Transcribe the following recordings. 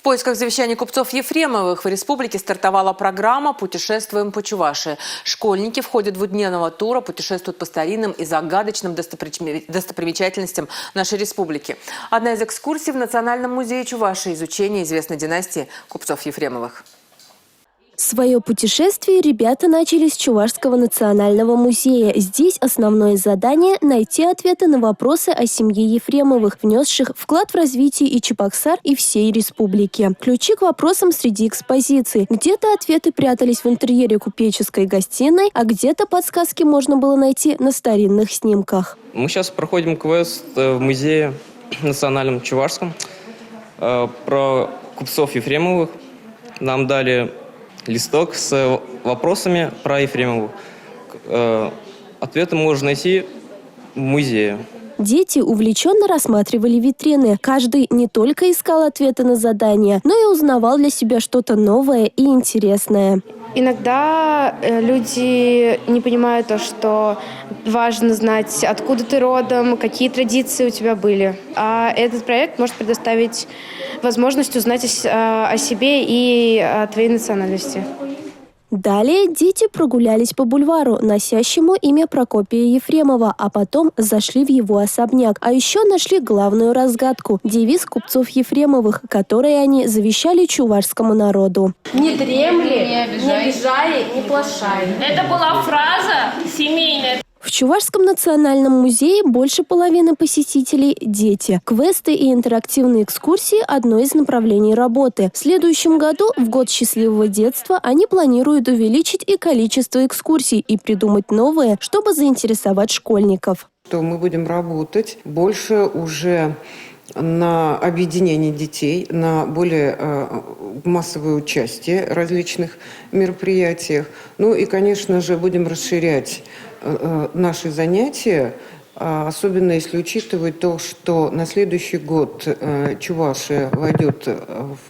В поисках завещаний купцов Ефремовых в республике стартовала программа «Путешествуем по Чувашии». Школьники в ходе двухдневного тура путешествуют по старинным и загадочным достопримечательностям нашей республики. Одна из экскурсий в Национальном музее Чувашии – изучение известной династии купцов Ефремовых. Свое путешествие ребята начали с Чувашского национального музея. Здесь основное задание – найти ответы на вопросы о семье Ефремовых, внесших вклад в развитие и Чебоксар, и всей республики. Ключи к вопросам среди экспозиций. Где-то ответы прятались в интерьере купеческой гостиной, а где-то подсказки можно было найти на старинных снимках. Мы сейчас проходим квест в музее национальном чувашском про купцов Ефремовых. Нам дали листок с вопросами про Ефремову. Ответы можно найти в музее. Дети увлеченно рассматривали витрины. Каждый не только искал ответы на задания, но и узнавал для себя что-то новое и интересное. Иногда люди не понимают то, что важно знать, откуда ты родом, какие традиции у тебя были. А этот проект может предоставить возможность узнать о себе и о твоей национальности. Далее дети прогулялись по бульвару, носящему имя Прокопия Ефремова, а потом зашли в его особняк. А еще нашли главную разгадку – девиз купцов Ефремовых, который они завещали чувашскому народу. Не дремли, не обижай, не плашай. Это была фраза семейная. В Чувашском национальном музее больше половины посетителей – дети. Квесты и интерактивные экскурсии – одно из направлений работы. В следующем году, в год счастливого детства, они планируют увеличить и количество экскурсий и придумать новые, чтобы заинтересовать школьников. Мы будем работать больше уже на объединение детей, на более массовое участие в различных мероприятиях. Ну и, конечно же, будем расширять наши занятия, особенно если учитывать то, что на следующий год Чувашия войдет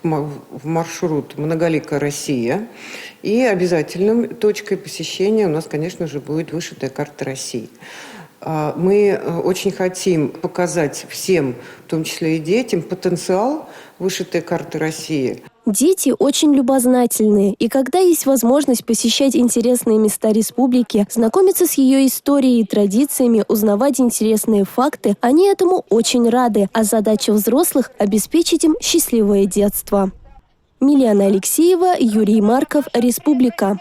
в маршрут «Многоликая Россия», и обязательным точкой посещения у нас, конечно же, будет вышитая карта России. Мы очень хотим показать всем, в том числе и детям, потенциал вышитой карты России. Дети очень любознательные, и когда есть возможность посещать интересные места республики, знакомиться с ее историей и традициями, узнавать интересные факты, они этому очень рады, а задача взрослых – обеспечить им счастливое детство. Милена Алексеева, Юрий Марков, Республика.